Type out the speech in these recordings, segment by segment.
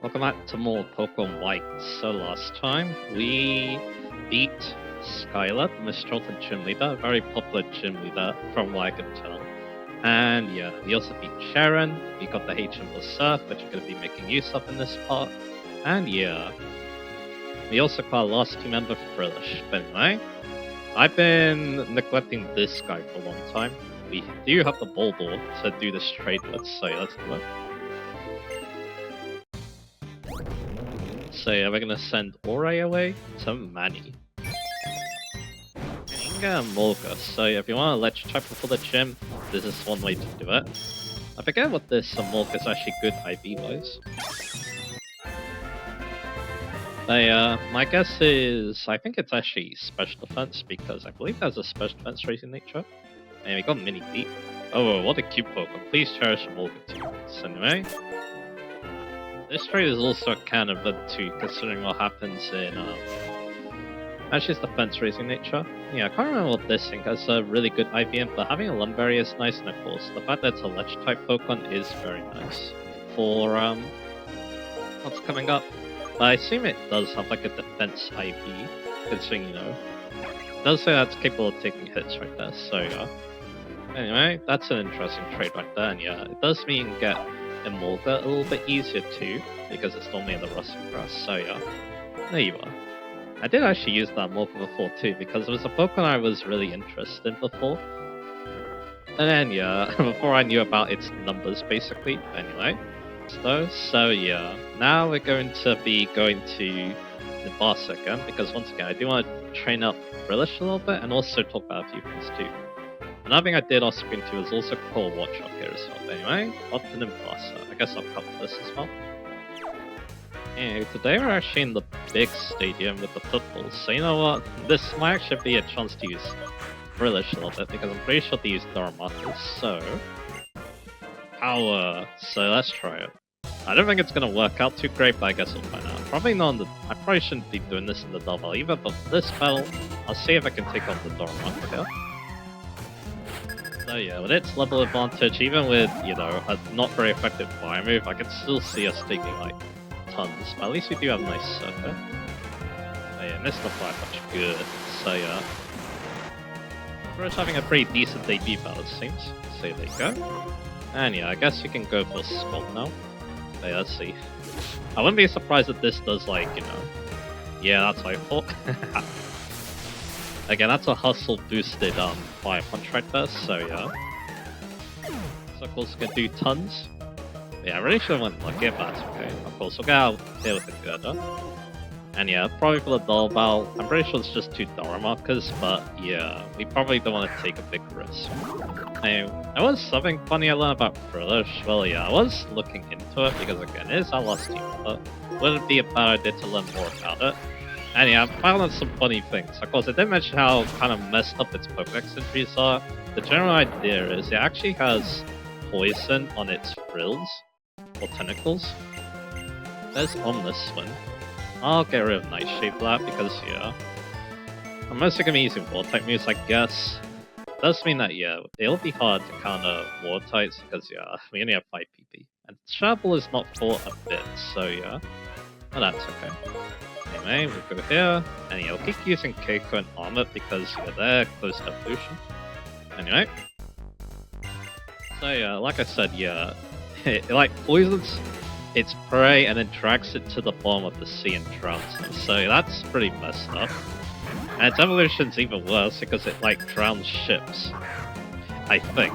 welcome back to more Pokemon White. So last time, we beat Skylar, the Mistral gym leader, a very popular gym leader from what I can tell. And yeah, we also beat Sharon, we got the HM Surf, which we're going to be making use of in this part. And yeah, we also got our last team member, Frillish. But anyway, I've been neglecting this guy for a long time. We do have the Bulldog to do this trade with, so let's do it. So yeah, we're gonna send Ore away to Manny. Inga and Molga. So yeah, if you want to ledge type for the gym, this is one way to do it. I forget what this Molga is actually good IV wise. My guess is I think it's actually special defense because I believe there's a special defense raising nature. And we got mini beat. Oh, what a cute Pokemon. Please cherish Molga too. So anyway. This trade is also kind of good too, considering what happens in actually it's defense raising nature. Yeah, I can't remember what this thing has a really good IVM, but having a Lumberry is nice, and of course the fact that it's a ledge type Pokemon is very nice for what's coming up. But I assume it does have like a defense IV, considering it does say that's capable of taking hits right there, so yeah. Anyway, that's an interesting trade right there, and yeah, it does mean get Emolga a little bit easier too, because it's normally in the rusty grass, so yeah. There you are. I did actually use that Emolga before too, because it was a Pokemon I was really interested in before. And then yeah, before I knew about its numbers basically, anyway. So yeah, now we're going to be going to the boss again, because once again I do want to train up Frillish a little bit, and also talk about a few things too. Another thing I did off screen too is also call Watch up here as well. But anyway, up to Nimbasa. I guess I'll cut this as well. Anyway, today we're actually in the big stadium with the football. So you know what? This might actually be a chance to use Frillish a little bit, because I'm pretty sure they use Darumaka. So power. So let's try it. I don't think it's gonna work out too great, but I guess we'll find out. Probably not in the. I probably shouldn't be doing this in the double either, but for this battle, I'll see if I can take on the Darumaka here. So yeah, with its level advantage, even with, a not very effective fire move, I can still see us taking, like, tons. But at least we do have a nice surfer. So yeah, missed the fire touch, good. So yeah. We're just having a pretty decent debut battle, it seems. So there you go. And yeah, I guess we can go for Sculpt now. So yeah, let's see. I wouldn't be surprised if this does, like, yeah, that's what I thought. Again, that's a hustle boosted fire punch right there, so yeah. Circles can do tons. Yeah, I really should have went lucky, but that's okay. Of course, we'll get out there with the Gerda. And yeah, probably for the Dull Battle, I'm pretty sure it's just 2 Darumaka, but yeah, we probably don't want to take a big risk. Anyway, there was something funny I learned about Frillish. Well, yeah, I was looking into it, because again, it is our last team, but would it be a bad idea to learn more about it? And yeah, I found out some funny things. Of course, I did mention how kind of messed up its Pokédex entries are. The general idea is it actually has poison on its frills, or tentacles. There's Omnis Swim. I'll get rid of Nightshade for that, because yeah, I'm mostly going to be using Water-type moves, I guess. Does mean that, yeah, it'll be hard to counter Water-types, because yeah, we only have 5 PP. And Sharble is not for a bit, so yeah. But that's okay. Anyway, we'll go here, and yeah, we'll keep using Keiko and Armor because they're close to evolution. Anyway. So yeah, like I said, yeah, it like poisons its prey and then drags it to the bottom of the sea and drowns them. So that's pretty messed up. And its evolution's even worse because it like drowns ships, I think.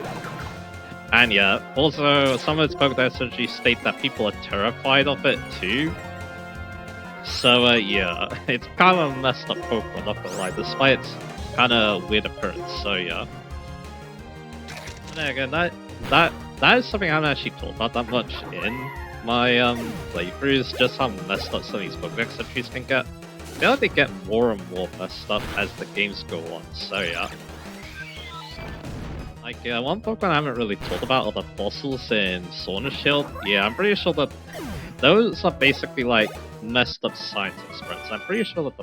And yeah, also some of its Pokédex entries state that people are terrified of it too. So yeah, it's kind of a messed up Pokemon, not gonna lie, despite its kind of weird appearance, so yeah. And then again, that is something I haven't actually talked about that much in my playthroughs, just how messed up some of these Pokédex entries can get. I feel like they get more and more messed up as the games go on, so yeah. Like, yeah, one Pokemon I haven't really talked about are the fossils in Sword and Shield. Yeah, I'm pretty sure that those are basically like messed up science experiments. I'm pretty sure that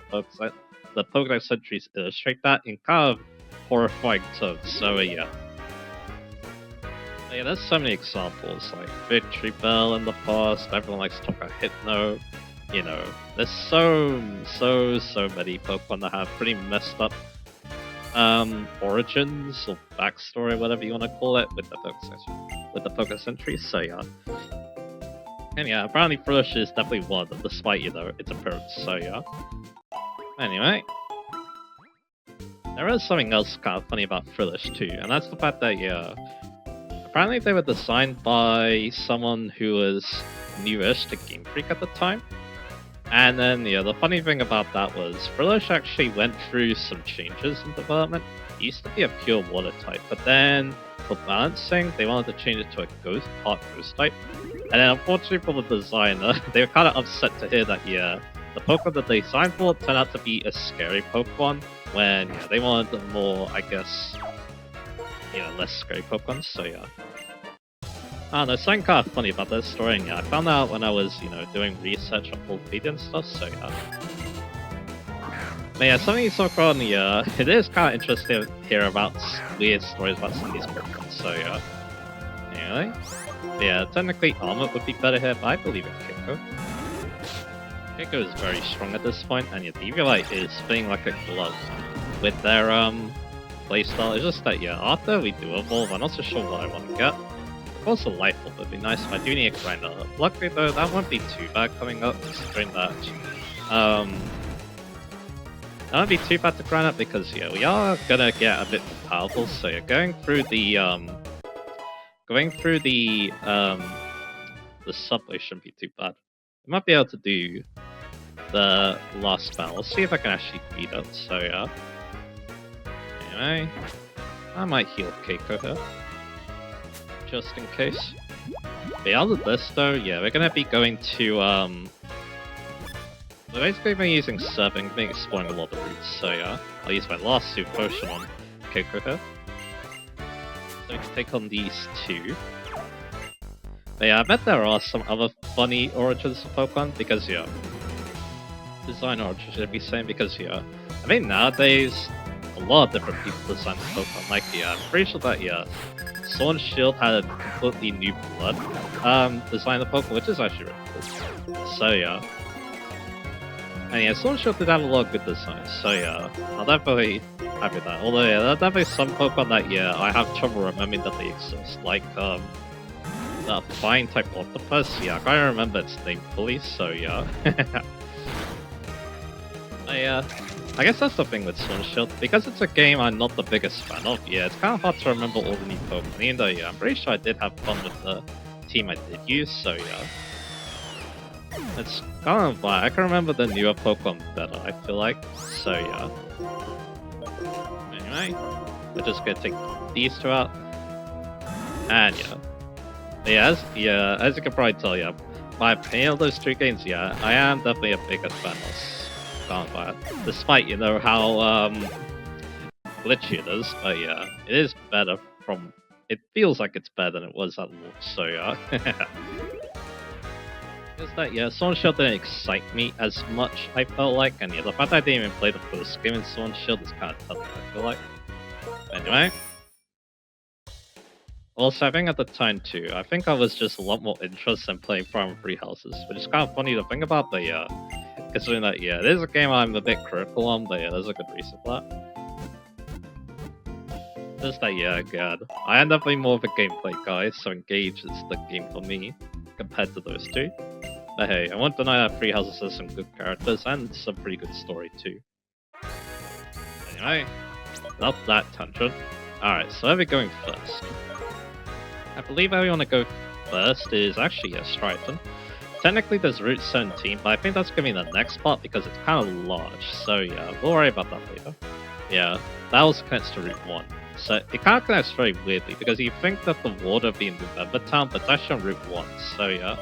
the Pokédex entries illustrate that in kind of horrifying terms, so yeah. Yeah, there's so many examples, like Victory Bell in the past, everyone likes to talk about Hypno, you know, there's so many Pokemon that have pretty messed up origins or backstory, whatever you want to call it, with the focus entries, so yeah. And yeah, apparently Frillish is definitely one of them, despite, you know, its appearance, so yeah. Anyway, there is something else kind of funny about Frillish too, and that's the fact that, yeah, apparently they were designed by someone who was newish to Game Freak at the time. And then, yeah, the funny thing about that was Frillish actually went through some changes in development. It used to be a pure water type, but then for balancing, they wanted to change it to a part ghost type. And then unfortunately for the designer, they were kind of upset to hear that, yeah, the Pokemon that they designed for turned out to be a scary Pokemon, when, yeah, they wanted a more, I guess, you know, less scary Pokemon, so yeah. There's something kind of funny about this story, and yeah, I found out when I was, you know, doing research on Wikipedia and stuff, so yeah. But yeah, something you talk about, yeah, it is kind of interesting to hear about weird stories about some of these Pokemon, so yeah. Anyway, yeah, technically Armor would be better here, but I believe in Keiko. Keiko is very strong at this point, and yeah, the Eviolite is fitting like a glove with their playstyle. It's just that, yeah, after we do evolve, I'm not so sure what I want to get. Of course, a life orb would be nice if I do need a grinder up. Luckily though, that won't be too bad coming up, considering that that won't be too bad to grind up because, yeah, we are gonna get a bit more powerful, so yeah, going through the subway shouldn't be too bad. I might be able to do the last battle. Let's see if I can actually beat it, so yeah. Anyway, I might heal Keiko here, just in case. But other than this though, yeah, we're gonna be going to we're basically been using Serving, been exploring a lot of routes, so yeah. I'll use my last Super Potion on Keiko here. So we can take on these two. But yeah, I bet there are some other funny origins of Pokemon, because yeah, design origins should be same, because yeah, I mean nowadays a lot of different people design Pokemon, like yeah, I'm pretty sure that yeah, Sword and Shield had a completely new blood design of Pokemon, which is actually really cool. So yeah. And yeah, Sword and Shield did have a lot of good designs, so yeah, I'll definitely happy with that. Although yeah, there are definitely some Pokemon that yeah, I have trouble remembering that they exist, like the flying type octopus, yeah, I can't remember its name fully, so yeah. I guess that's the thing with Sword and Shield, because it's a game I'm not the biggest fan of, yeah, it's kind of hard to remember all the new Pokemon, even though yeah, I'm pretty sure I did have fun with the team I did use, so yeah. It's kind of like, I can remember the newer Pokemon better, I feel like, so yeah. Anyway, we're just gonna take these two out, and yeah. As you can probably tell, yeah, my opinion of those two games, yeah, I am definitely a bigger fan of Scarlet, despite, you know, how glitchy it is, but yeah, it is better it feels like it's better than it was at launch, so yeah. Just that, yeah, Sword and Shield didn't excite me as much, I felt like, and yeah, the fact that I didn't even play the first game in Sword and Shield is kind of tough, I feel like. Anyway. Also, I think at the time too, I think I was just a lot more interested in playing Farm Free Houses, which is kind of funny to think about, but yeah, considering that, yeah, it is a game I'm a bit critical on, but yeah, there's a good reason for that. Just that, yeah, God, I end up being more of a gameplay guy, so Engage is the game for me, compared to those two. But hey, I won't deny that Free Houses has some good characters, and some pretty good story too. Anyway, not that tangent. Alright, so where are we going first? I believe where we want to go first is actually Striaton. Technically there's Route 17, but I think that's going to be the next part because it's kind of large, so yeah, we'll worry about that later. Yeah, that also connects to Route 1. So it kind of connects very weirdly, because you think that the water would be in November Town, but it's actually on Route 1, so yeah.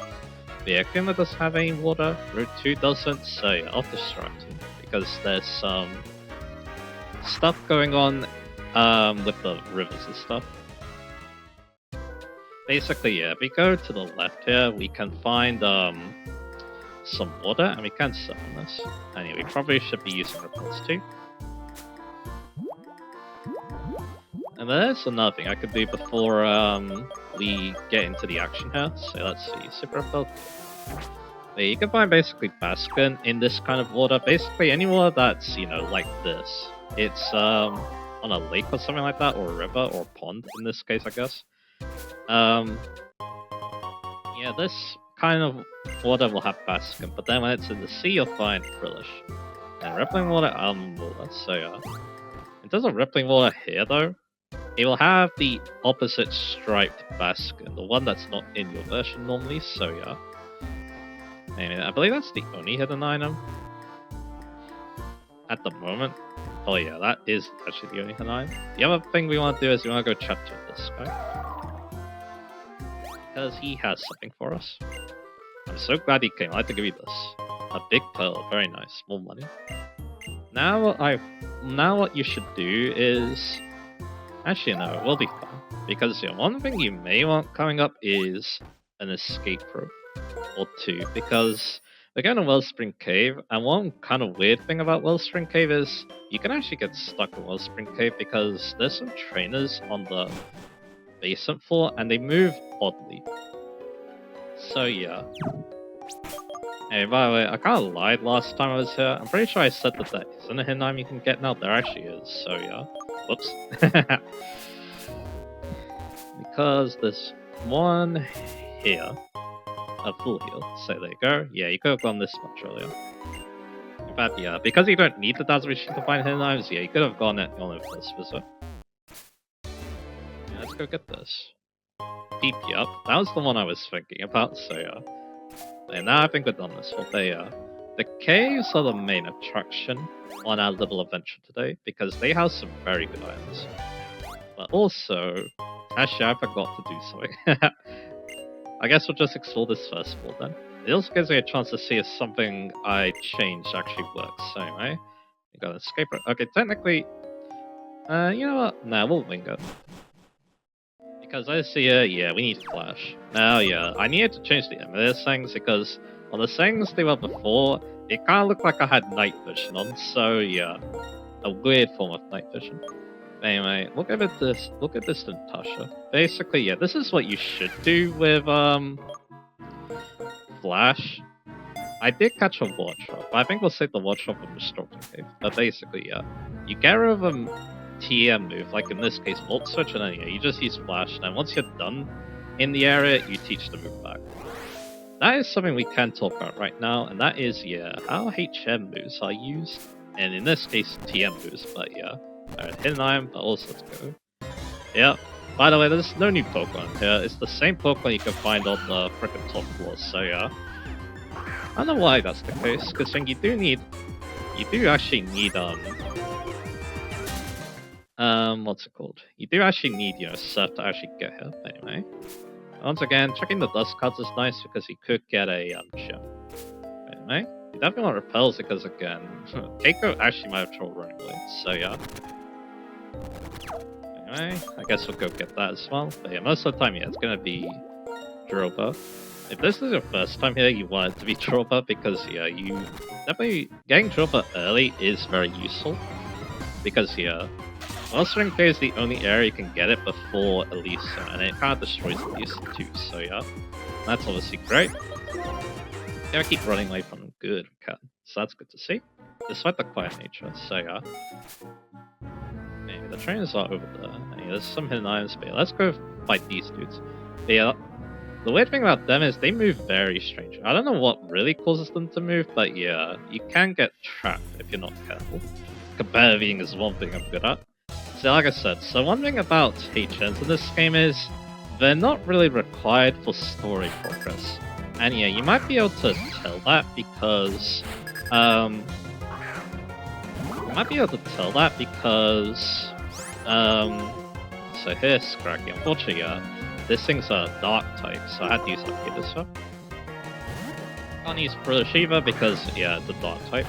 Vierkina doesn't have any water, Route 2 doesn't, so yeah, off to Striaton, because there's some stuff going on with the rivers and stuff. Basically, yeah, if we go to the left here, we can find some water, and we can summon this. Anyway, we probably should be using reports too. And there's another thing I could do before we get into the action here. So let's see, Super Repel. Yeah, you can find basically Baskin in this kind of water. Basically any water that's, you know, like this. It's on a lake or something like that, or a river, or a pond in this case, I guess. Yeah, this kind of water will have Baskin, but then when it's in the sea, you'll find Frillish. And Rippling water, so yeah. In terms of Rippling water here, though, it will have the opposite striped Baskin, the one that's not in your version normally, so yeah. And I believe that's the only hidden item at the moment. Oh yeah, that is actually the only hidden item. The other thing we want to do is we want to go chat to this guy. Because he has something for us. I'm so glad he came. I'd like to give you this. A big pearl, very nice, more money. Now what you should do is... Actually no, it will be fun. Because yeah, one thing you may want coming up is an escape rope. Or two, because we're going to Wellspring Cave, and one kind of weird thing about Wellspring Cave is you can actually get stuck in Wellspring Cave because there's some trainers on the basement floor, and they move oddly. So yeah. Hey, by the way, I kind of lied last time I was here. I'm pretty sure I said that there isn't a hidden item you can get now. There actually is, so yeah. Whoops. Because there's one here. A full heal, so there you go. Yeah, you could have gone this much earlier. In fact, yeah, because you don't need the Dazzle Machine to find hidden items, yeah, you could have gone it on the first visit. Yeah, let's go get this. PP up. That was the one I was thinking about, so yeah. And now I think we're done this one. The caves are the main attraction on our little adventure today, because they have some very good items. But also, actually I forgot to do something. I guess we'll just explore this first of all then. It also gives me a chance to see if something I changed actually works. So anyway, we got an escape rope. Okay, technically, you know what? Nah, we'll wing it. Because I see yeah, we need Flash. Now, yeah, I needed to change the Amethyst things because on the things they were before, it kind of looked like I had night vision on. So yeah, a weird form of night vision. Anyway, look at this Natasha. Basically, yeah, this is what you should do with Flash. I did catch a Watchop, but I think we'll save the Watchop and Destructive Cave. But basically, yeah, you get rid of a TM move, like in this case, Volt Switch, and then yeah, you just use Flash, and then once you're done in the area, you teach the move back. That is something we can talk about right now, and that is, yeah, how HM moves are used, and in this case, TM moves, but yeah. Alright, hidden item, but also let's go. Yeah, by the way, there's no new Pokemon here. It's the same Pokemon you can find on the frickin' top floors, so yeah. I don't know why that's the case, because you do actually need, what's it called? You do actually need, you know, Surf to actually get here, anyway. Once again, checking the dust cards is nice because you could get a, gem. Anyway, you definitely want Repels because, again, Keiko actually might have trouble running away, so yeah. Anyway, I guess we'll go get that as well. But yeah, most of the time, yeah, it's gonna be Droba. If this is your first time here, you want it to be Droba because, yeah, you definitely getting Droba early is very useful. Because, yeah, Wellspring Cave is the only area you can get it before Elisa, and it kind of destroys Elisa too, so yeah. That's obviously great. Yeah, I keep running away from them. Good, we can. So that's good to see. Despite the quiet nature, so yeah. Anyway, the trainers are over there. Anyway, there's some hidden items, but yeah, let's go fight these dudes. But yeah, the weird thing about them is they move very strange. I don't know what really causes them to move, but yeah, you can get trapped if you're not careful. Competitive is one thing I'm good at. So like I said, so one thing about HMs in this game is they're not really required for story progress. And yeah, you might be able to tell that because so here's Scraggy. Unfortunately, this thing's a dark type, so I had to use Arcadus stuff. Can't use Shiva because yeah, it's a dark type.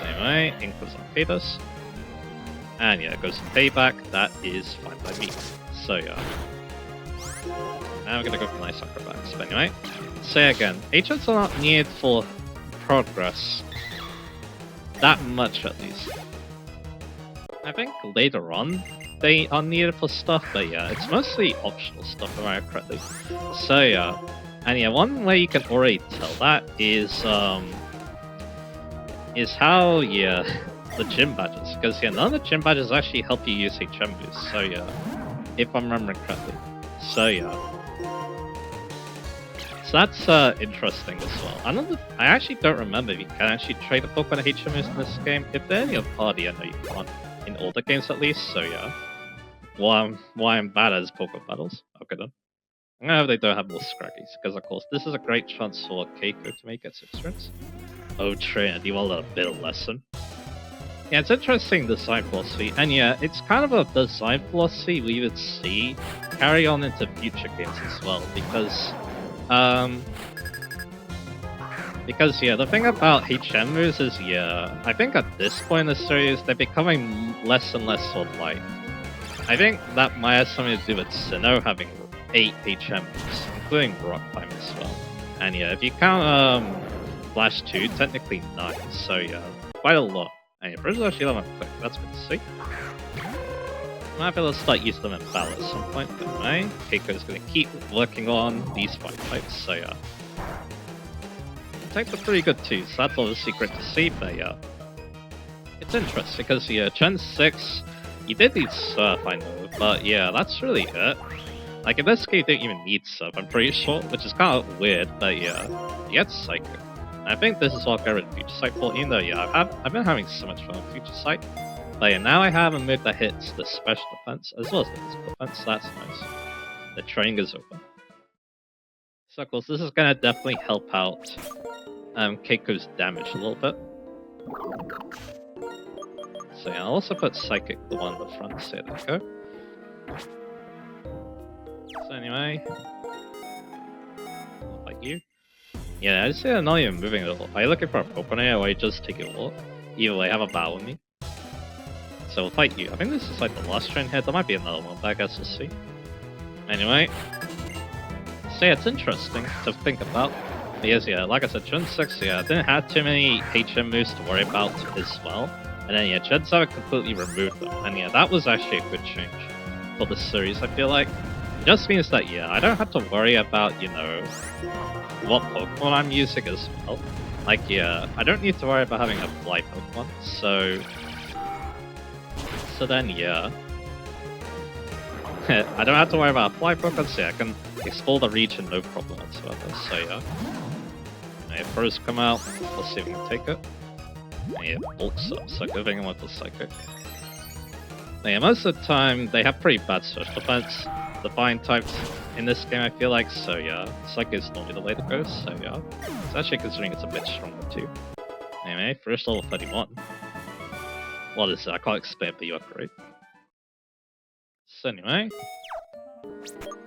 Same way, Ink was Arcadus. And yeah, it goes to payback, that is fine by me. So yeah. Now we're gonna go for nice acrobatics. But anyway, say again, HMs are not needed for progress. That much at least. I think later on, they are needed for stuff, but yeah, it's mostly optional stuff, if I remember correctly. So yeah, and yeah, one way you can already tell that is how yeah the gym badges, because yeah, none of the gym badges actually help you use HM boost. So yeah, if I'm remembering correctly. So yeah. So that's interesting as well. I actually don't remember if you can actually trade a Pokemon HMs in this game. If they're in your party, I know you can't. In all the games at least, so yeah. Why I'm bad at Pokemon battles. Okay then. I hope they don't have more Scraggies, because of course this is a great chance for Keiko to make its experience. Oh Trinity, well a bit of lesson. Yeah, it's interesting design philosophy, and yeah, it's kind of a design philosophy we would see carry on into future games as well, because yeah, the thing about HM moves is yeah, I think at this point in the series they're becoming less and less sort of like. I think that might have something to do with Sinnoh having 8 HM moves, including Rock Climb as well. And yeah, if you count Flash 2, technically 9, so yeah, quite a lot. And yeah, Bruce actually 11 quick, that's good to see. I might be able to start using them in battle at some point, but anyway, Keiko's gonna keep working on these 5 types, so yeah. Types are pretty good too, so that's obviously great to see, but yeah. It's interesting because yeah, Gen 6, you did need Surf, I know, but yeah, that's really it. Like in this game, you don't even need Surf, I'm pretty sure, which is kind of weird, but yeah, you get Psychic. I think this is what I'll go with Future Sight for, even though yeah, I've been having so much fun with Future Sight. But yeah, now I have a move that hits the special defense as well as the physical defense, so that's nice. The training is over. So of course, this is gonna definitely help out Keiko's damage a little bit. So yeah, I'll also put Psychic the one in the front, so there we go. So anyway, I'll fight you. Yeah, I'd say I'm not even moving at all. Are you looking for a Pokemon or are you just taking a walk? Either way, have a battle with me. So we'll fight you. I think this is like the last train here. There might be another one, but I guess we'll see. Anyway, so yeah, it's interesting to think about. Because yeah, like I said, Gen 6, yeah, didn't have too many HM moves to worry about as well. And then yeah, Gen 7 completely removed them. And yeah, that was actually a good change for the series, I feel like. It just means that yeah, I don't have to worry about, you know, what Pokemon I'm using as well. Like yeah, I don't need to worry about having a fly Pokemon, so then yeah. I don't have to worry about a fly Pokemon, so yeah, I can explore the region no problem whatsoever, so yeah. If Pros come out, let's see if we can take it. And yeah, bulks up, so good thing I went to Psychic. Yeah, most of the time they have pretty bad special defense, the fine types in this game I feel like, so yeah, Psychic is normally the way to go, so yeah. Especially considering it's a bit stronger too. Anyway, first level 31. What is it? I can't explain, but you are great. So anyway,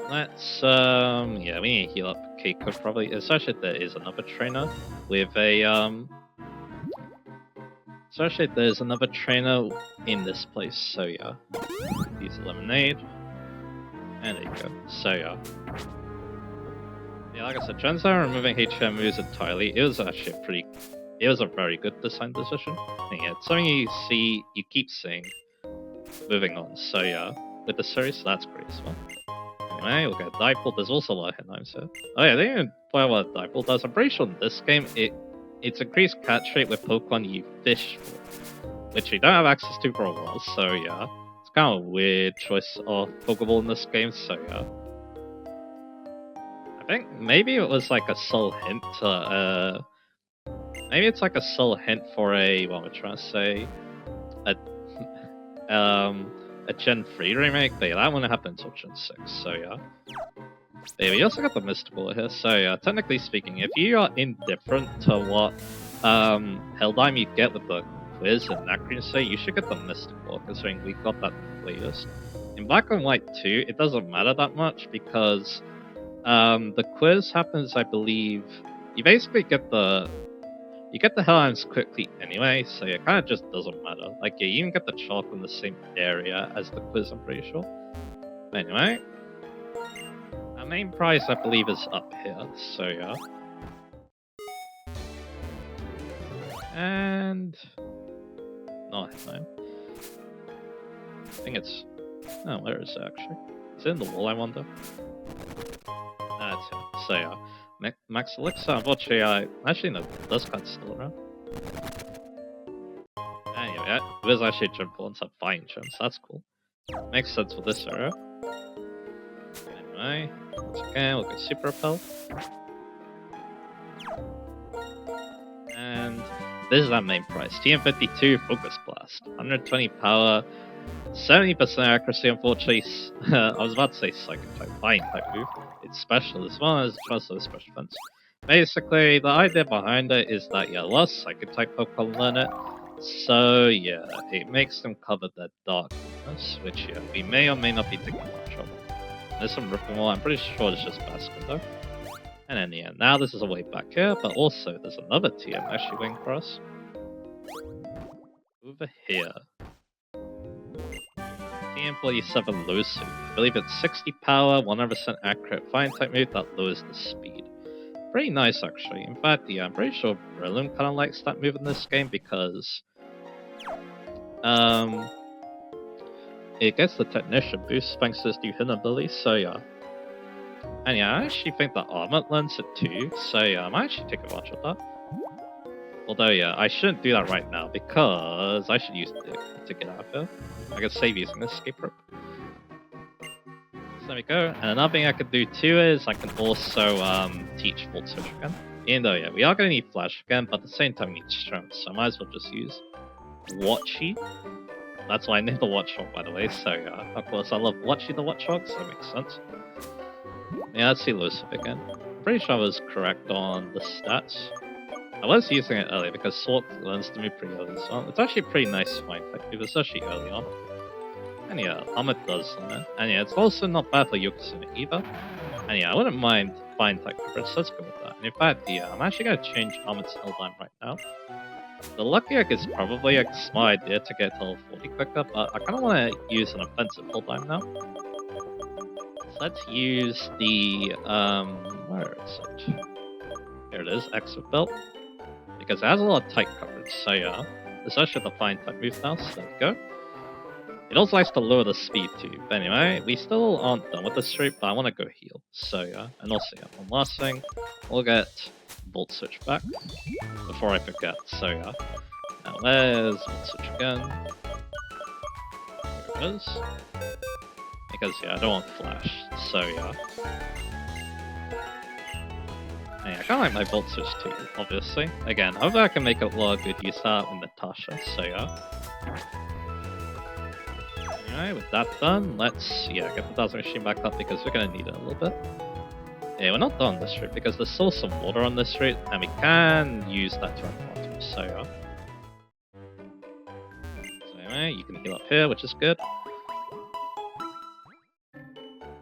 let's yeah, we need to heal up Keiko probably, especially if there is another trainer with a especially if there's another trainer in this place, so yeah. Use Lemonade. And there you go. So yeah. Yeah, like I said, Gen 7 removing HM moves entirely, it was actually it was a very good design decision. And yeah, it's something you keep seeing moving on, so yeah. With the series, that's great as well. Anyway, we'll get Dipole. There's also a lot of hit knives here. Oh yeah, they didn't even play what Dipole does. I'm pretty sure in this game, it's increased catch rate with Pokemon you fish for, which you don't have access to for a while, so yeah. It's kind of a weird choice of Pokeball in this game, so yeah. I think maybe it was like a subtle hint to, maybe it's like a subtle hint for what am I trying to say? A Gen 3 remake, but yeah, that wouldn't happen until Gen 6, so yeah. Yeah, we also got the Mystical here, so yeah, technically speaking, if you are indifferent to what Helldime you get with the quiz and accuracy, you should get the Mystical, considering we got that latest. In Black and White 2, it doesn't matter that much because the quiz happens, I believe, you basically get the Hellhounds quickly anyway, so it kind of just doesn't matter. Like, yeah, you even get the chalk in the same area as the quiz, I'm pretty sure. But anyway, our main prize, I believe, is up here, so yeah. And... no, I think it's... Oh, where is it actually? Is it in the wall, I wonder? That's it. So yeah, Max Elixir, unfortunately, actually no, Dustcut's still around. Anyway, yeah, it was actually jump on some fine jumps, that's cool. Makes sense for this area. Anyway, once again, we'll go Super Repel. And this is our main price. TM52 Focus Blast. 120 power, 70% accuracy, unfortunately. I was about to say Psychic type, Flying type move. It's special as well as Transfer Special Defense. Basically, the idea behind it is that, yeah, a lot of Psychic type Pokemon learn it. So, yeah, it makes them cover their dark weakness, which, yeah, we may or may not be taking much of. There's some Ripping Wall, I'm pretty sure it's just Basket though. And then, yeah, now this is a way back here, but also there's another TM actually waiting for us. Over here. TM47 Low Suit. I believe it's 60 power, 100% accurate flying type move that lowers the speed. Pretty nice actually. In fact, yeah, I'm pretty sure Breloom kinda likes that move in this game because it gets the Technician boost thanks to its new hidden ability, so yeah. And yeah, I actually think that Armut learns it too, so yeah, I might actually take advantage of that. Although yeah, I shouldn't do that right now because I should use Dig to get out of here. I could save using this escape rope. So there we go. And another thing I could do too is I can also teach Volt Switch again. Even though yeah, we are going to need Flash again, but at the same time we need Strength, so I might as well just use Watchy. That's why I named the Watchog, by the way, so yeah, of course I love Watchy the Watchog, so that makes sense. Yeah, let's see Elusive again. I'm pretty sure I was correct on the stats. I was using it earlier because Sword learns to move pretty early as well. It's actually a pretty nice flying type move, especially early on. And yeah, Armut does learn it. And yeah, it's also not bad for Yokozuna either. And yeah, I wouldn't mind flying type coverage, so let's go with that. And in fact, yeah, I'm actually going to change Armut's Helldive right now. The Lucky Egg is probably a smart idea to get to level 40 quicker, but I kind of want to use an offensive Helldive now. So let's use the, where is it? Here it is, Exit Belt. Because it has a lot of tight coverage, so yeah. Especially the flying type move now, so there we go. It also likes to lower the speed too. But anyway, we still aren't done with this streak, but I want to go heal. So yeah, and also yeah, one last thing. We'll get Volt Switch back before I forget, so yeah. Now there's Volt Switch again. Here it is. Because yeah, I don't want Flash, so yeah. And yeah, I kinda like my Volt Switch too, obviously. Again, hopefully I can make a lot of good use out with Natasha, so yeah. Alright, with that done, let's get the Dazzle Machine back up because we're gonna need it a little bit. Yeah, we're not done on this route because there's still some water on this route and we can use that to our advantage, so yeah. So anyway, you can heal up here, which is good.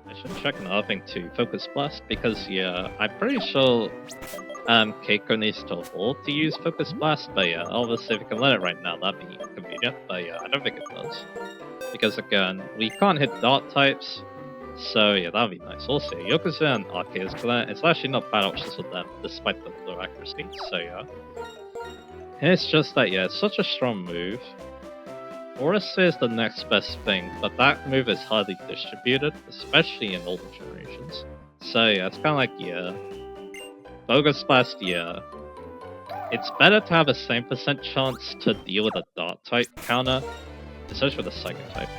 I should check another thing too, Focus Blast, because yeah, I'm pretty sure Keiko needs to evolve to use Focus Blast, but yeah, obviously if we can let it right now, that'd be convenient, but yeah, I don't think it does. Because again, we can't hit Dark types, so yeah, that'd be nice. Also, Yokozuna and Arceus, it's actually not bad options with them, despite the low accuracy, so yeah. And it's just that, yeah, it's such a strong move. Odyssey is the next best thing, but that move is hardly distributed, especially in older generations. So yeah, it's kind of like, yeah, Focus Blast, yeah. It's better to have a same percent chance to deal with a Dark type counter, especially with a Psychic type,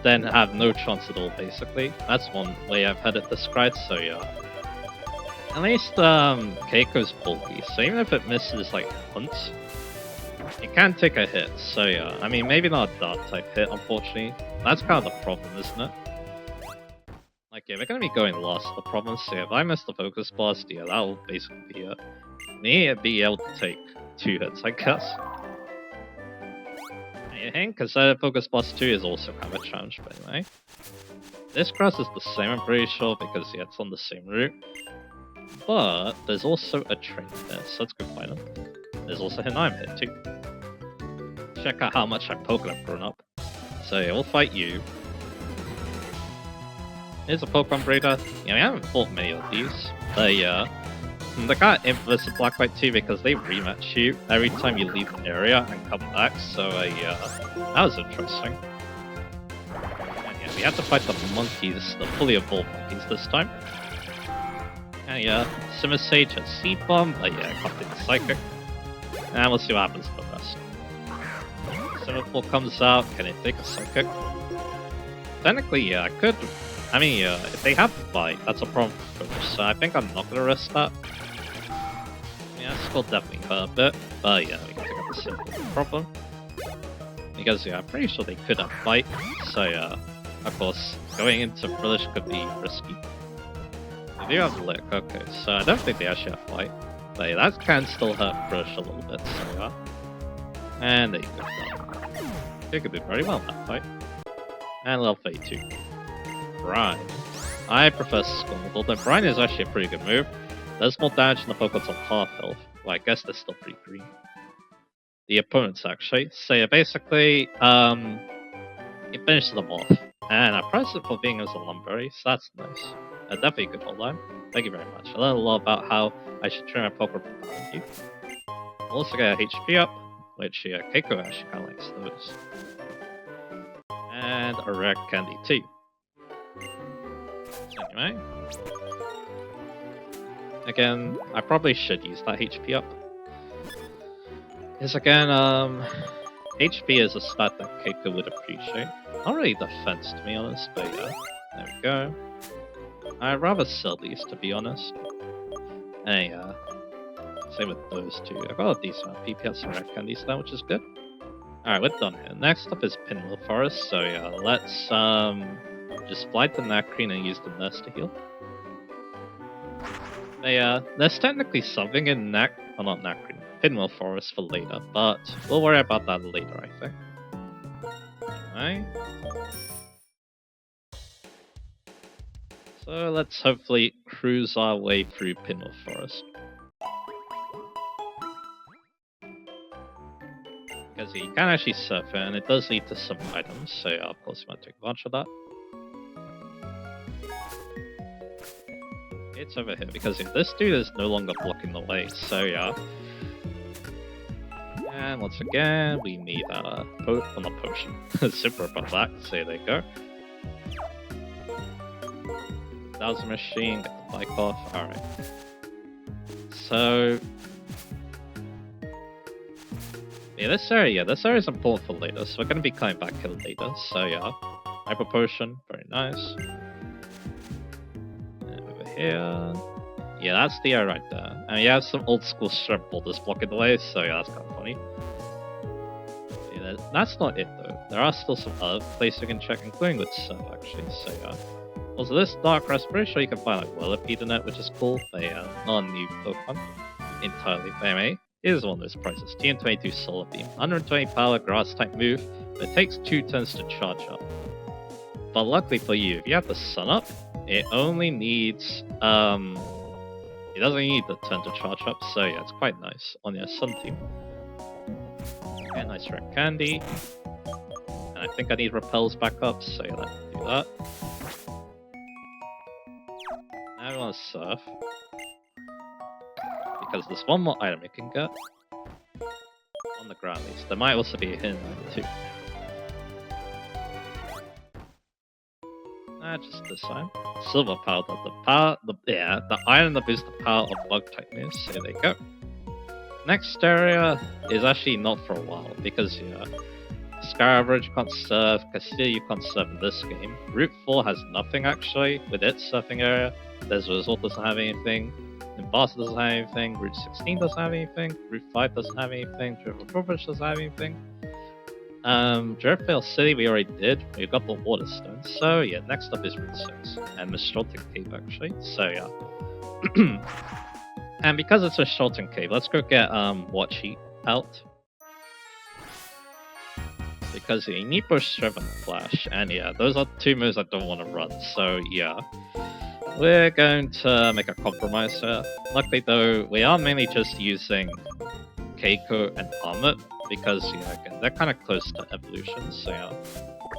than have no chance at all, basically. That's one way I've had it described, so yeah. At least, Keiko's bulky, so even if it misses, like, punts, it can take a hit, so yeah. I mean, maybe not a Dark type hit, unfortunately. That's kind of the problem, isn't it? Like, yeah, we're gonna be going last. The problem is, yeah, if I miss the Focus Blast, yeah, that'll basically be it. Me be able to take 2 hits, I guess. I think, because Focus Blast 2 is also kind of a challenge, but anyway. This grass is the same, I'm pretty sure, because yeah, it's on the same route. But there's also a train there, so let's go find them. There's also an Iron Hit too. Check out how much Pokemon have grown up. So yeah, we'll fight you. Here's a Pokemon Breeder. Yeah, we haven't fought many of these. But yeah, they're kind of infamous in Black White too because they rematch you every time you leave the area and come back. So yeah, that was interesting. And yeah, We have to fight the monkeys, the fully evolved monkeys this time. And yeah, Simmer Sage has Seed Bomb, but yeah, completely Psychic. And we'll see what happens to the rest. Simmerfall comes out, can it take a Psychic? Technically, yeah, I could. I mean, yeah, if they have Fight, that's a problem for Coach, so I think I'm not gonna risk that. Yeah, this will definitely hurt a bit, but yeah, we can take up the Simmerfall problem. Because yeah, I'm pretty sure they could have Fight, so yeah, of course, going into Foolish could be risky. They do have Lick, okay, so I don't think they actually have Fight. But yeah, that can still hurt Foolish a little bit, so yeah. And there you go. They could do very well in that fight. And level 32. Brine. I prefer Scald, although Brine is actually a pretty good move. Does more damage than the Pokemon's on half health. Well, I guess they're still pretty green. The opponents actually. So yeah, basically, it finishes them off. And I priced it for being as a Lumberry, so that's nice. Definitely a good hold line. Thank you very much. I learned a lot about how I should train my Pokemon behind you. I'll also get a HP up, which yeah, Keiko actually kind of likes those. And a rare candy too. Anyway. Again, I probably should use that HP up. Because again, HP is a stat that Keiko would appreciate. Not really defense to be honest, but yeah. There we go. I'd rather sell these to be honest. And yeah. Same with those two. I got a decent amount of PPS and rare candies now, which is good. Alright, we're done here. Next up is Pinwheel Forest, so yeah, let's just fly to Nacrene and use the nurse to heal. But yeah, there's technically something in not Nacrene, Pinwheel Forest for later, but we'll worry about that later, I think. Alright. So let's hopefully cruise our way through Pinwheel Forest. Because you can actually surf it, and it does lead to some items, so yeah, of course you want to take advantage of that. It's over here, because yeah, this dude is no longer blocking the way, so yeah. And once again, we need a potion. Super about that, so there you go. Thousand Machine, get the bike off, alright. So... yeah, this area is important for later, so we're going to be coming back here later, so yeah. Hyper Potion, very nice. And over here... yeah, that's the area right there. And you have some old school shrimp boulders blocking the way, so yeah, that's kind of funny. Yeah, that's not it though. There are still some other places you can check, including with Surf actually, so yeah. Also, this Dark Rest, pretty sure you can find like Whirlipede in it, which is cool. They not a new Pokemon entirely. But anyway, here's one of those prices. TM22 Solar Beam. 120 power, grass type move, but it takes 2 turns to charge up. But luckily for you, if you have the Sun up, it only needs it doesn't need the turn to charge up, so yeah, it's quite nice on your Sun team. Okay, nice red candy. And I think I need repels back up, so yeah, let's do that. I want to surf. Because there's one more item you can get. On the ground at least. There might also be a hidden item too. Just this time. Silver power, the iron that boosts the power of bug type moves. So there you go. Next area is actually not for a while because yeah, Sky Average can't surf, Castilla you can't surf in this game. Route 4 has nothing actually with its surfing area. Desert Resort doesn't have anything. Nimbasa doesn't have anything. Route 16 doesn't have anything. Route 5 doesn't have anything. Driftwood Province doesn't have anything. Driftveil City we already did. We got the Water Stone. So yeah, next up is Route 6. And Misthalton Cave actually. So yeah. And because it's Misthalton Cave, let's go get Watch Heat out. Because you need both Shriv and Flash. And yeah, those are 2 moves I don't want to run. So yeah. We're going to make a compromise here. Luckily though, we are mainly just using Keiko and Armut because, you know, again, they're kind of close to evolution, so yeah.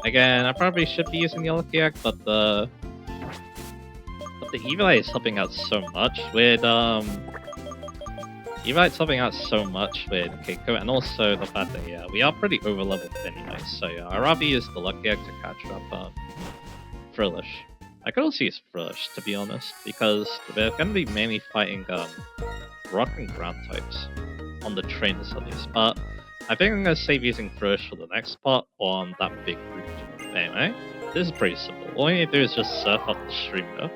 Again, I probably should be using the Lucky Egg, but the Evilae is helping out so much with, Evilae is helping out so much with Keiko, and also the fact that, yeah, we are pretty over-leveled anyway, so yeah, I'd rather use the Lucky Egg to catch up, Frillish. I could also use Frillish, to be honest, because they're going to be mainly fighting rock and ground types on the trainers at least. But I think I'm going to save using Frillish for the next part on that big route. Anyway, this is pretty simple. All you need to do is just surf up the stream though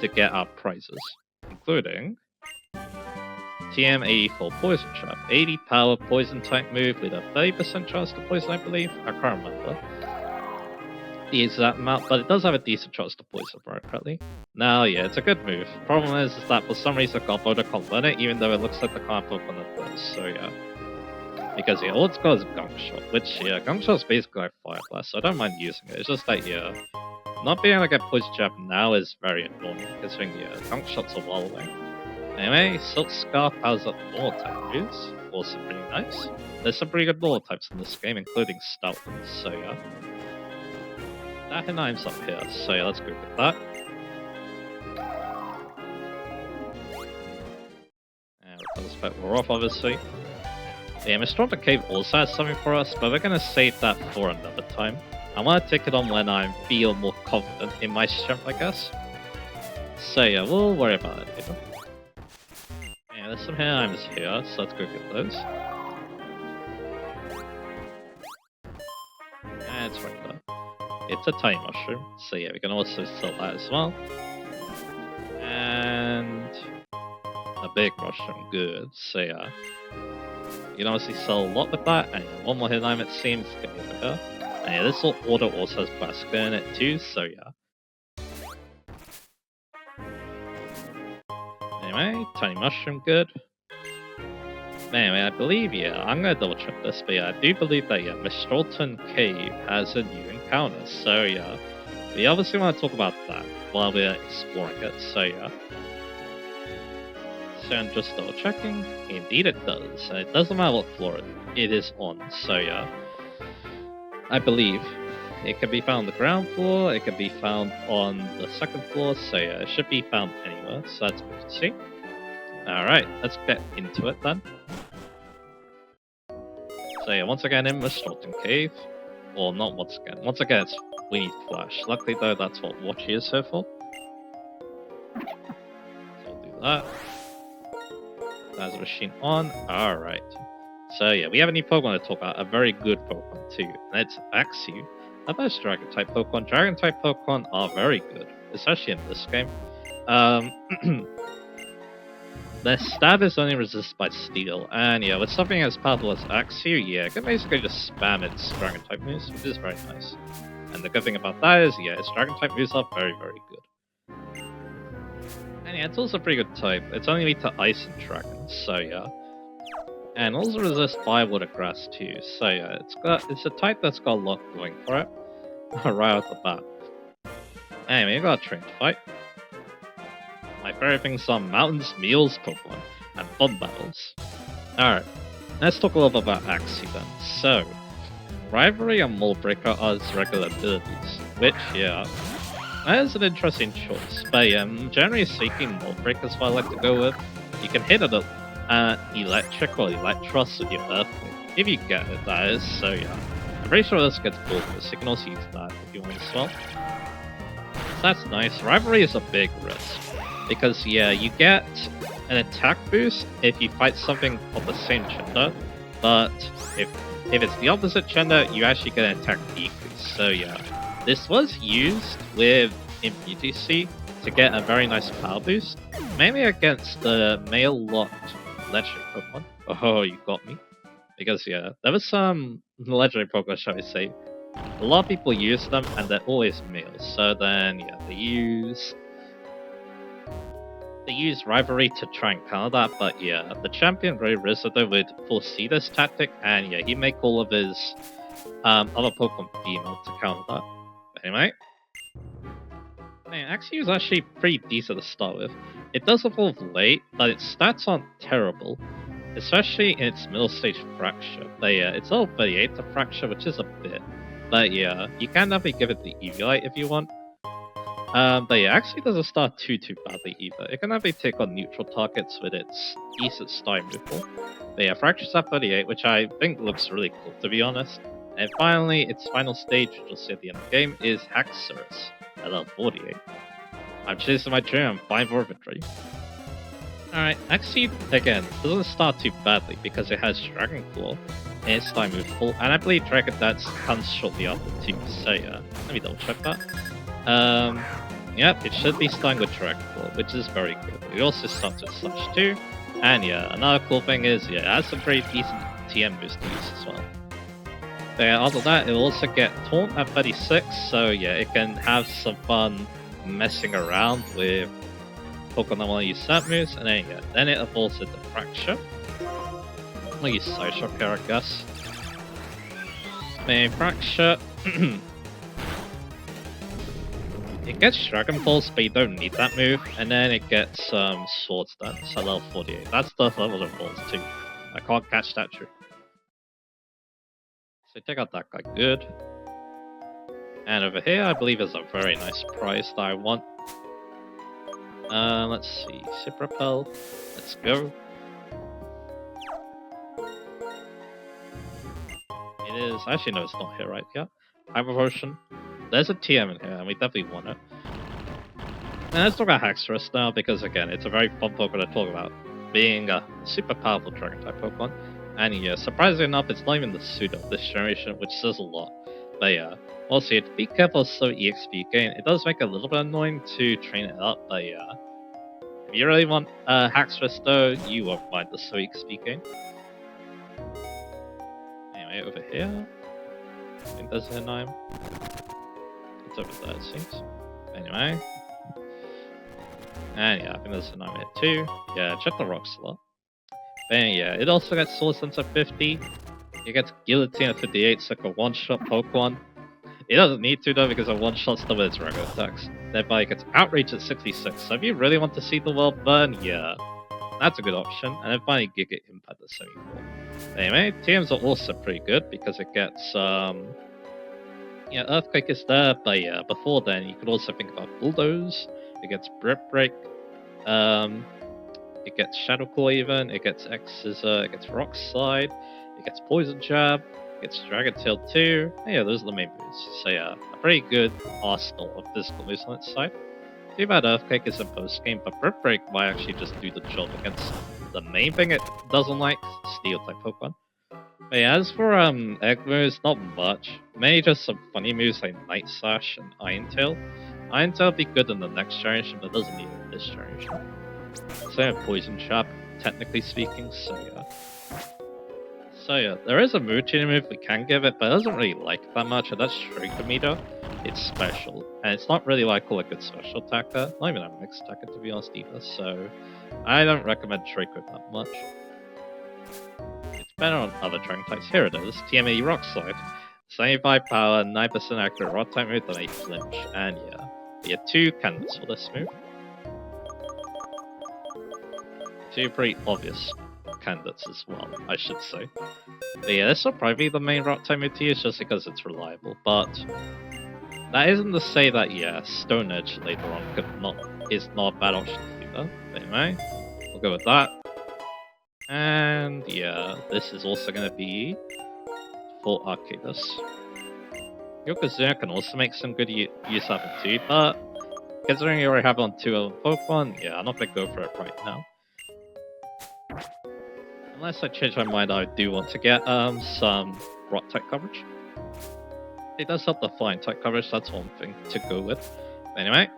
to get our prizes, including TM84 Poison Trap, 80 power poison type move with a 30% chance to poison, I believe. I can't remember the exact amount, but it does have a decent chance to poison, right, correctly? Now, yeah, it's a good move. Problem is that for some reason Galboda can't learn it, even though it looks like the kind of Pokemon that does, so yeah. Because, yeah, all it's got is Gunk Shot, which, yeah, Gunk Shot is basically like Fire Blast, so I don't mind using it. It's just that, yeah, not being able to get Poison Jab now is very annoying, considering, yeah, Gunk Shot's a while away. Anyway, Silk Scarf powers up normal type moves, also pretty nice. There's some pretty good normal types in this game, including Stout ones, so yeah. Dahinaim's up here, so yeah, let's go with that. And we'll spec we're off, obviously. Yeah, Mr. Cave also has something for us, but we're gonna save that for another time. I want to take it on when I feel more confident in my strength, I guess. So yeah, we'll worry about it later. Yeah, there's some Hairheims here, so let's go get those. And it's right there. It's a tiny mushroom, so yeah, we can also sell that as well. And a big mushroom, good, so yeah. You can obviously sell a lot with that, and yeah, one more Hairheim it seems, get over here. And yeah, this order also has Basca in it too, so yeah. Anyway, tiny mushroom, good. Anyway, I believe, yeah, I'm gonna double check this, but yeah, I do believe that, yeah, Mistralton Cave has a new encounter, so yeah. We obviously want to talk about that while we're exploring it, so yeah. So I'm just double checking, indeed it does, and it doesn't matter what floor it is on, so yeah. I believe it can be found on the ground floor, it can be found on the second floor, so yeah, it should be found anywhere, so that's good to see. Alright, let's get into it then. So yeah, once again in Mistralton Cave. Or not once again. Once again, we need Flash. Luckily though, that's what Watchy is here for. So we'll do that. There's a machine on. Alright. So yeah, we have a new Pokemon to talk about. A very good Pokemon too. And it's Axew. Now those Dragon-type Pokemon. Dragon-type Pokemon are very good. Especially in this game. Their stab is only resisted by steel, and yeah, with something as powerful as Axew, yeah, it can basically just spam its Dragon-type moves, which is very nice. And the good thing about that is, yeah, its Dragon-type moves are very, very good. And yeah, it's also a pretty good type. It's only weak to Ice and Dragons, so yeah. And also resists Fire, Water, Grass too, so yeah, it's a type that's got a lot going for it, right off the bat. Anyway, we got a train to fight. My favorite things are mountains, meals, Pokemon, and fun battles. Alright, let's talk a little bit about Axew then. So, Rivalry and Mold Breaker are its regular abilities, which, yeah, that is an interesting choice. But yeah, generally speaking, Mold Breaker is what I like to go with. You can hit it at Electric or Electros with your Earthquake, if you get it, that is, so yeah. I'm pretty sure this gets bulbous, so you can also use that if you want as well. So that's nice. Rivalry is a big risk. Because, yeah, you get an attack boost if you fight something of the same gender, but if it's the opposite gender, you actually get an attack decrease. So, yeah, this was used in BTC to get a very nice power boost, mainly against the male-locked legendary Pokemon. Oh, you got me. Because, yeah, there was some legendary Pokemon, shall we say. A lot of people use them, and they're always males. So then, yeah, they use Rivalry to try and counter that, but yeah, the champion Ray Rizzo would foresee this tactic, and yeah, he'd make all of his other Pokemon female to counter that. But anyway, Axew is actually pretty decent to start with. It does evolve late, but its stats aren't terrible, especially in its middle stage Fracture. But yeah, it's level 38 to Fracture, which is a bit. But yeah, you can definitely give it the Eviolite if you want. But yeah, actually doesn't start too badly either. It can definitely take on neutral targets with its decent style movement. But yeah, Fracture's at 38, which I think looks really cool, to be honest. And finally, its final stage, which you'll see at the end of the game, is Haxorus. at level 48. I'm chasing my dream, I'm fine for victory. Alright, actually, again, doesn't start too badly because it has Dragon Claw, and it's time move full, and I believe Dragon Dance comes shortly after too, so yeah, let me double check that. Yep, it should be starting with Dragon Claw, which is very good. It also starts with such too, and yeah, another cool thing is, yeah, it has some pretty decent TM boost to use as well. But yeah, other than that, it'll also get Taunt at 36, so yeah, it can have some fun messing around with Pokemon that want to use Snap moves, and then yeah, then it evolves into Fracture. I'll use Side Shock here, I guess. And Fracture. It gets Dragon Pulse, but you don't need that move, and then it gets Swords Dance at level 48. That's the level it evolves too. I can't catch that true. So take out that guy, good. And over here, I believe is a very nice prize that I want. Let's see, Sip Repel, let's go. It is, actually no, it's not here right here. Hyper Potion. There's a TM in here, and we definitely want it. And let's talk about Haxorus now, because again, it's a very fun Pokemon to talk about. Being a super powerful Dragon type Pokemon. And yeah, surprisingly enough, it's not even the suit of this generation, which says a lot. But yeah, also, you have to be careful of slow EXP you gain. It does make it a little bit annoying to train it up, but yeah. If you really want Haxorus though, you won't mind the slow EXP gain. Anyway, over here. I think there's a name. It's over there, it seems. Anyway. And yeah, I think there's a name here too. Yeah, check the rock slot. Then yeah, it also gets Soul Sense at 50. It gets Guillotine at 58, it's like a one-shot Pokemon. It doesn't need to though, because a one-shot still with its regular attacks. Thereby it gets Outrage at 66. So if you really want to see the world burn, yeah, that's a good option. And then finally Giga Impact at 74. Anyway, TMs are also pretty good because it gets yeah, Earthquake is there, but yeah, before then you could also think about Bulldoze. It gets Brick Break. It gets Shadow Claw even, it gets X Scissor, it gets Rock Slide, it gets Poison Jab, it gets Dragon Tail too. Yeah, those are the main moves. So yeah, a pretty good arsenal of physical moves on its side. Too bad Earthquake is in post game, but Brick Break might actually just do the job against the main thing it doesn't like, Steel type Pokemon. But yeah, as for egg moves, not much. Mainly just some funny moves like Night Slash and Iron Tail. Iron Tail would be good in the next generation, but doesn't need it in this generation. Same with Poison Trap, technically speaking, so yeah. So yeah, there is a mood tuning move we can give it, but it doesn't really like it that much, and that's Trigger Meter. It's special, and it's not really like a good special attacker, not even a mixed attacker to be honest either, so I don't recommend Trigger that much. It's better on other Dragon types. Here it is, TME Rock Slide. 75 power, 9% accurate rock type move, then 8 flinch, and yeah. We have 2 candidates for this move. 2 pretty obvious candidates as well, I should say. But yeah, this will probably be the main rock type move to use just because it's reliable, but that isn't to say that, yeah, Stone Edge later on is not a bad option either. But anyway, we'll go with that. And yeah, this is also going to be for Arcadus. Yokozuna can also make some good use of it too, but considering you already have on 2 other Pokemon, yeah, I'm not going to go for it right now. Unless I change my mind, I do want to get some rock type coverage. It does help the flying type coverage, that's one thing to go with. But anyway,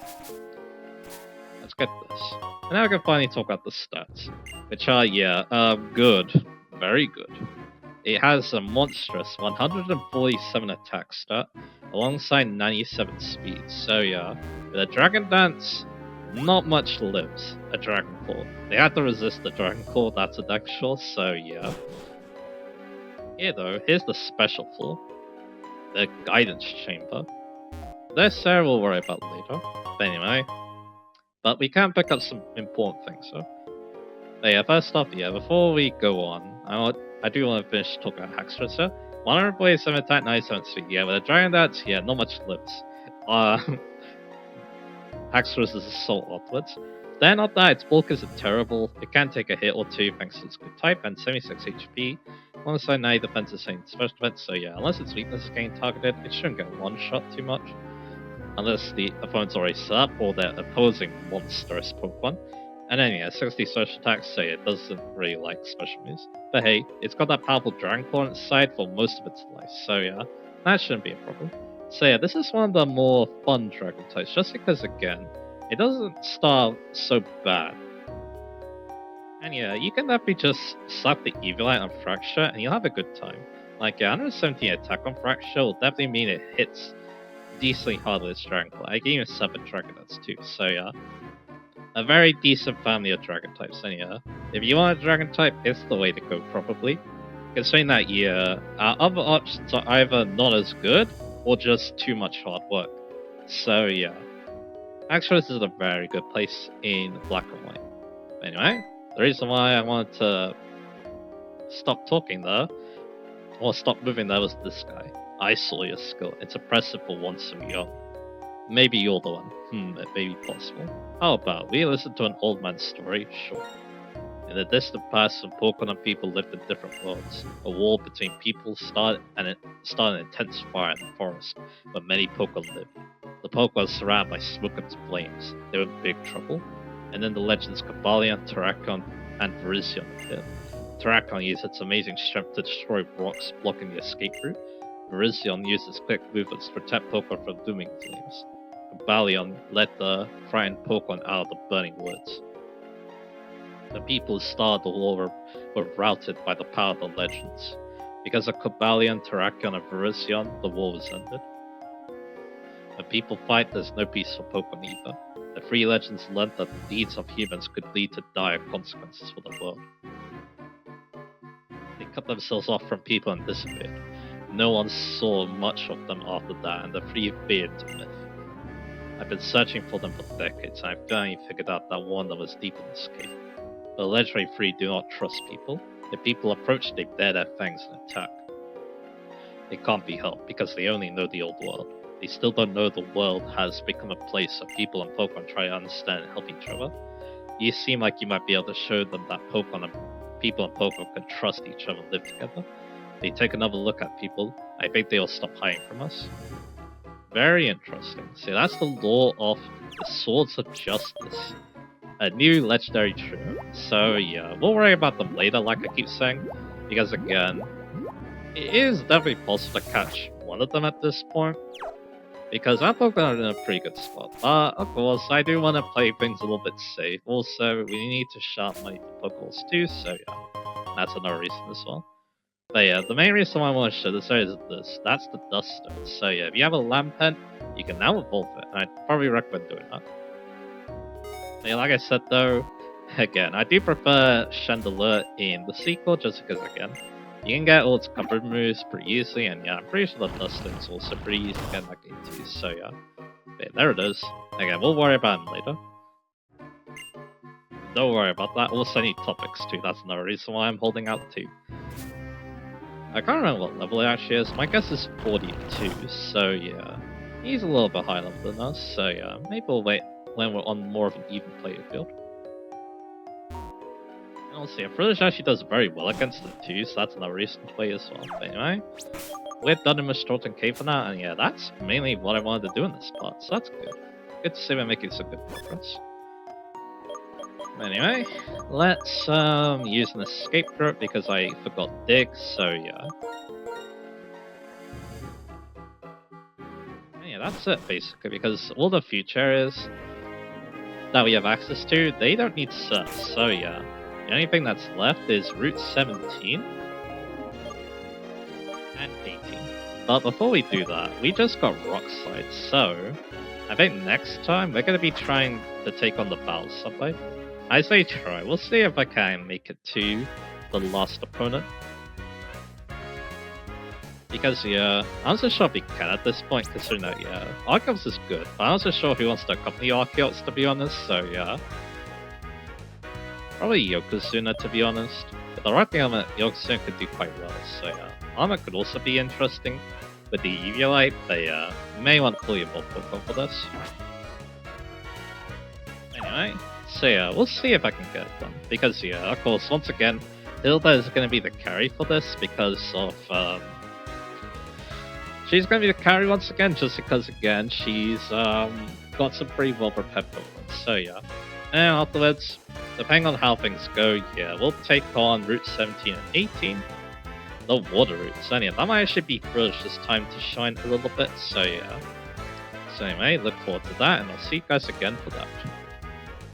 let's get this. And now we can finally talk about the stats, which are, yeah, good. Very good. It has a monstrous 147 attack stat, alongside 97 speed. So yeah, with a Dragon Dance, not much lives a Dragon Claw. They have to resist the Dragon Claw, that's a deck sure, so yeah. Here though, here's the special flaw. The Guidance Chamber. This Sarah will worry about later, but anyway. But we can pick up some important things, so. But yeah, first off, yeah, before we go on, I do want to finish talking about Haxorus here. 147 attack, 97 speed. Yeah, with a Dragon Dance, yeah, not much lives. Haxorus is Assault upwards. Then not that, its bulk isn't terrible. It can take a hit or 2 thanks to its good type and 76 HP. Alongside 90 defense is saying special defense, so yeah, unless its weakness is getting targeted, it shouldn't get one shot too much. unless the opponent's already set up or they're opposing monstrous Pokemon. And then yeah, 60 special attacks, so it doesn't really like special moves. But hey, it's got that powerful Dragon Claw on its side for most of its life, so yeah, that shouldn't be a problem. So yeah, this is one of the more fun Dragon types, just because again, it doesn't start so bad. And yeah, you can definitely just slap the Eviolite on Fracture and you'll have a good time. Like yeah, 117 attack on Fracture will definitely mean it hits decently hard with its Dragon Claw. I gave him 7 Dragon Nuts too, so yeah. A very decent family of Dragon types, and yeah. If you want a Dragon type, it's the way to go probably. Considering that yeah, our other options are either not as good, or just too much hard work. So yeah. Actually, this is a very good place in Black and White. Anyway, the reason why I wanted to stop talking there, or stop moving there, was this guy. I saw your skill. It's impressive for one so young. Maybe you're the one. It may be possible. How about we listen to an old man's story? Sure. In the distant past, some Pokemon people lived in different worlds. A war between people started an intense fire in the forest, where many Pokemon lived. The Pokemon were surrounded by smoke and flames. They were in big trouble. And then the legends Cobalion, Terrakion, and Virizion appeared. Terrakion used its amazing strength to destroy rocks blocking the escape route. Virizion used its quick movements to protect Pokemon from dooming flames. Cobalion led the frightened Pokemon out of the burning woods. The people who started the war were routed by the power of the legends. Because of Cobalion, Terrakion, and Virizion, the war was ended. When people fight, there's no peace for Pokemon either. The 3 legends learned that the deeds of humans could lead to dire consequences for the world. They cut themselves off from people and disappeared. No one saw much of them after that, and the 3 faded to myth. I've been searching for them for decades, and I've finally figured out that one of them was deep in this cave. The legendary 3 do not trust people. If people approach, they bare their fangs and attack. They can't be helped, because they only know the old world. They still don't know the world has become a place where people and Pokemon try to understand and help each other. You seem like you might be able to show them that people and Pokemon can trust each other and live together. They take another look at people, I think they will stop hiding from us. Very interesting. See, that's the lore of the Swords of Justice. A new legendary trio. So yeah, we'll worry about them later, like I keep saying. Because again, it is definitely possible to catch one of them at this point. Because our Pokemon are in a pretty good spot. But of course, I do want to play things a little bit safe. Also, we need to sharp money for Pokeballs too, so yeah. That's another reason as well. But yeah, the main reason why I want to show this is this. That's the Duster. So yeah, if you have a Lampent, you can now evolve it, and I'd probably recommend doing that. But yeah, like I said though, again, I do prefer Chandelier in the sequel, just because again, you can get all its covered moves pretty easily, and yeah, I'm pretty sure the Duster is also pretty easy to get in that game too, so yeah. But yeah, there it is. Again, we'll worry about him later. Don't worry about that, also I need topics too, that's another reason why I'm holding out too. I can't remember what level it actually is. My guess is 42, so yeah. He's a little bit higher level than us, so yeah. Maybe we'll wait when we're on more of an even playing field. And we'll see, Frillish actually does very well against it too, so that's another reason to play as well. But anyway, we're done in Mistroten Cave for now, and yeah, that's mainly what I wanted to do in this part, so that's good. Good to see we're making some good progress. Anyway, let's use an escape route because I forgot dig, so yeah. And yeah, that's it basically, because all the future areas that we have access to, they don't need search, so yeah. The only thing that's left is Route 17 and 18. But before we do that, we just got Rock Slide, so I think next time we're going to be trying to take on the Battle Subway. I say try, we'll see if I can make it to the last opponent. Because yeah, I'm not so sure if he can at this point, considering that yeah, Archeops is good, but I'm not so sure if he wants to accompany Archeops to be honest, so yeah. Probably Yokozuna to be honest. With the right element, Yokozuna could do quite well, so yeah. Armor could also be interesting with the Eviolite, but yeah, you may want to pull your both Pokemon for this. Anyway. So yeah, we'll see if I can get it done. Because yeah, of course, once again, Hilda is going to be the carry for this because of she's going to be the carry once again, just because, again, she's got some pretty well-prepared Pokemon. So, yeah. And afterwards, depending on how things go, yeah, we'll take on Route 17 and 18. The water routes. And yeah, that might actually be Foolish this time to shine a little bit. So, yeah. So, anyway, look forward to that, and I'll see you guys again for that.